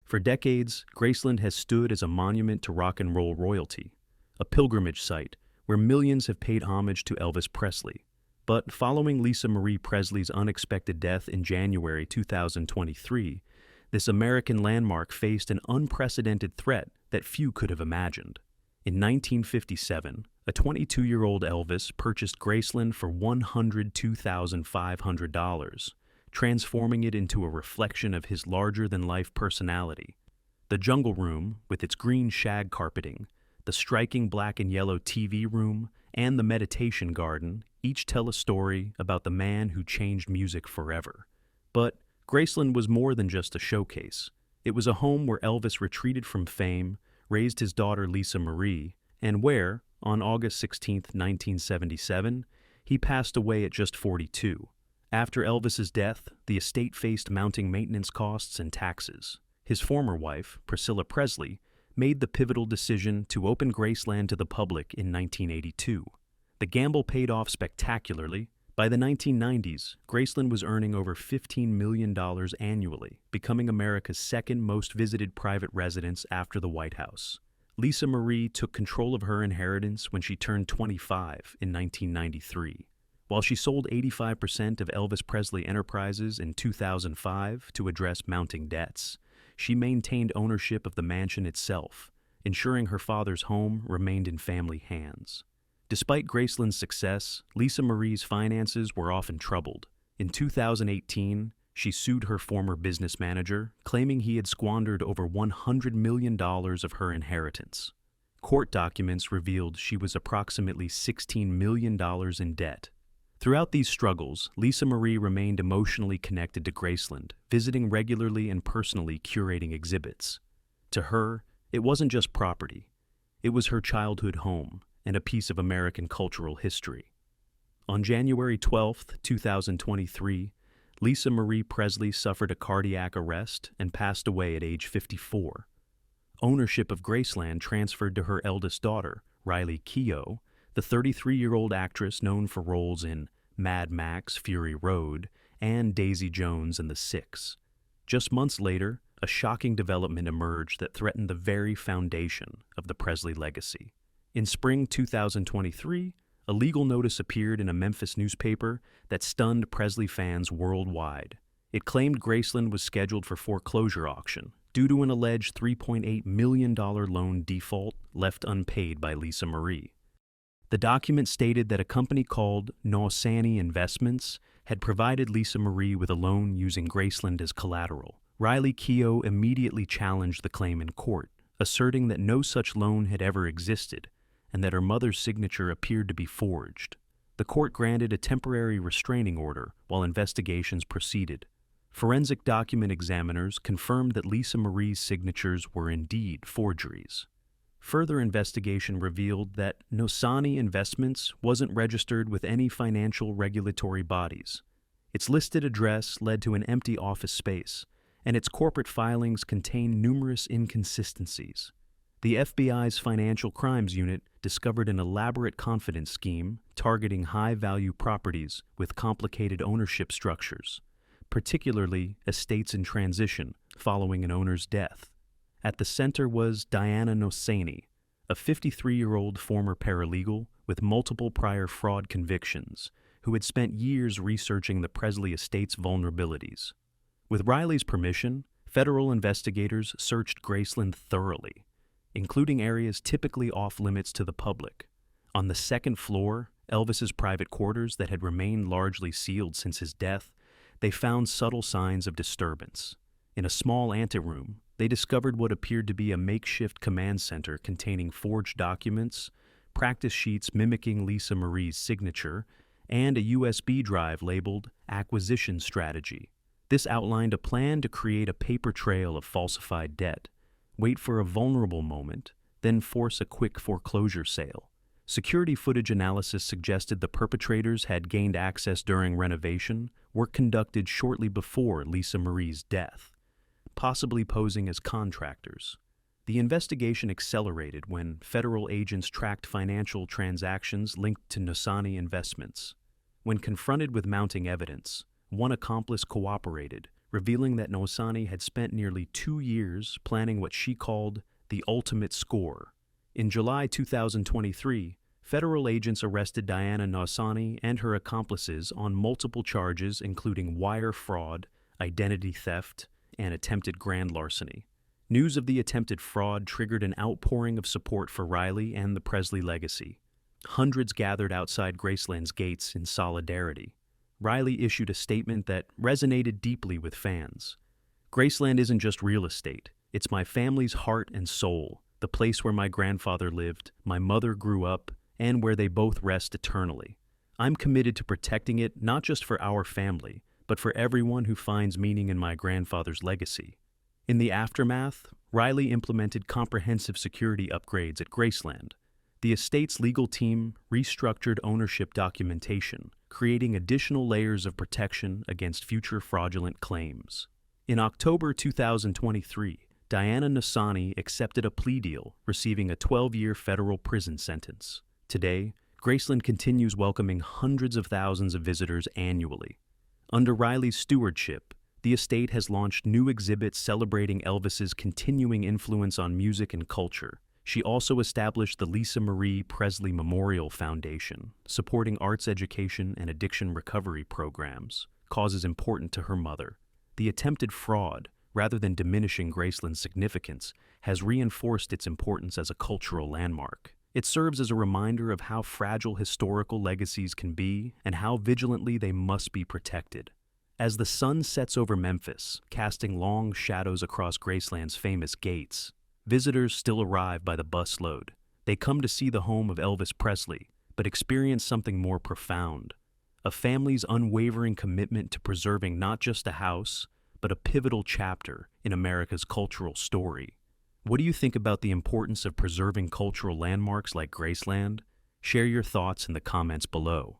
For decades, Graceland has stood as a monument to rock and roll royalty, a pilgrimage site where millions have paid homage to Elvis Presley. But following Lisa Marie Presley's unexpected death in January 2023, this American landmark faced an unprecedented threat that few could have imagined. In 1957, a 22-year-old Elvis purchased Graceland for $102,500, transforming it into a reflection of his larger-than-life personality. The Jungle Room, with its green shag carpeting, the striking black and yellow TV room, and the meditation garden each tell a story about the man who changed music forever. But Graceland was more than just a showcase. It was a home where Elvis retreated from fame, raised his daughter Lisa Marie, and where, on August 16, 1977, he passed away at just 42. After Elvis's death, the estate faced mounting maintenance costs and taxes. His former wife, Priscilla Presley, made the pivotal decision to open Graceland to the public in 1982. The gamble paid off spectacularly. By the 1990s, Graceland was earning over $15 million annually, becoming America's second most visited private residence after the White House. Lisa Marie took control of her inheritance when she turned 25 in 1993. While she sold 85% of Elvis Presley Enterprises in 2005 to address mounting debts, she maintained ownership of the mansion itself, ensuring her father's home remained in family hands. Despite Graceland's success, Lisa Marie's finances were often troubled. In 2018, she sued her former business manager, claiming he had squandered over $100 million of her inheritance. Court documents revealed she was approximately $16 million in debt. Throughout these struggles, Lisa Marie remained emotionally connected to Graceland, visiting regularly and personally curating exhibits. To her, it wasn't just property. It was her childhood home and a piece of American cultural history. On January 12, 2023, Lisa Marie Presley suffered a cardiac arrest and passed away at age 54. Ownership of Graceland transferred to her eldest daughter, Riley Keough, the 33-year-old actress known for roles in Mad Max: Fury Road and Daisy Jones and the Six. Just months later, a shocking development emerged that threatened the very foundation of the Presley legacy. In spring 2023, a legal notice appeared in a Memphis newspaper that stunned Presley fans worldwide. It claimed Graceland was scheduled for foreclosure auction due to an alleged $3.8 million loan default left unpaid by Lisa Marie. The document stated that a company called Nosani Investments had provided Lisa Marie with a loan using Graceland as collateral. Riley Keough immediately challenged the claim in court, asserting that no such loan had ever existed and that her mother's signature appeared to be forged. The court granted a temporary restraining order while investigations proceeded. Forensic document examiners confirmed that Lisa Marie's signatures were indeed forgeries. Further investigation revealed that Nosani Investments wasn't registered with any financial regulatory bodies. Its listed address led to an empty office space, and its corporate filings contained numerous inconsistencies. The FBI's Financial Crimes Unit discovered an elaborate confidence scheme targeting high-value properties with complicated ownership structures, particularly estates in transition following an owner's death. At the center was Diana Nosani, a 53-year-old former paralegal with multiple prior fraud convictions who had spent years researching the Presley estate's vulnerabilities. With Riley's permission, federal investigators searched Graceland thoroughly, including areas typically off-limits to the public. On the second floor, Elvis's private quarters that had remained largely sealed since his death, they found subtle signs of disturbance. In a small anteroom, they discovered what appeared to be a makeshift command center containing forged documents, practice sheets mimicking Lisa Marie's signature, and a USB drive labeled Acquisition Strategy. This outlined a plan to create a paper trail of falsified debt, wait for a vulnerable moment, then force a quick foreclosure sale. Security footage analysis suggested the perpetrators had gained access during renovation, work conducted shortly before Lisa Marie's death, possibly posing as contractors. The investigation accelerated when federal agents tracked financial transactions linked to Nosani Investments. When confronted with mounting evidence, one accomplice cooperated, revealing that Nosani had spent nearly 2 years planning what she called the ultimate score. In July 2023, federal agents arrested Diana Nosani and her accomplices on multiple charges including wire fraud, identity theft, and attempted grand larceny. News of the attempted fraud triggered an outpouring of support for Riley and the Presley legacy. Hundreds gathered outside Graceland's gates in solidarity. Riley issued a statement that resonated deeply with fans. "Graceland isn't just real estate. It's my family's heart and soul, the place where my grandfather lived, my mother grew up, and where they both rest eternally. I'm committed to protecting it not just for our family, but for everyone who finds meaning in my grandfather's legacy." In the aftermath, Riley implemented comprehensive security upgrades at Graceland. The estate's legal team restructured ownership documentation, creating additional layers of protection against future fraudulent claims. In October 2023, Diana Nosani accepted a plea deal, receiving a 12-year federal prison sentence. Today, Graceland continues welcoming hundreds of thousands of visitors annually. Under Riley's stewardship, the estate has launched new exhibits celebrating Elvis's continuing influence on music and culture. She also established the Lisa Marie Presley Memorial Foundation, supporting arts education and addiction recovery programs, causes important to her mother. The attempted fraud, rather than diminishing Graceland's significance, has reinforced its importance as a cultural landmark. It serves as a reminder of how fragile historical legacies can be and how vigilantly they must be protected. As the sun sets over Memphis, casting long shadows across Graceland's famous gates, visitors still arrive by the busload. They come to see the home of Elvis Presley, but experience something more profound: a family's unwavering commitment to preserving not just a house, but a pivotal chapter in America's cultural story. What do you think about the importance of preserving cultural landmarks like Graceland? Share your thoughts in the comments below.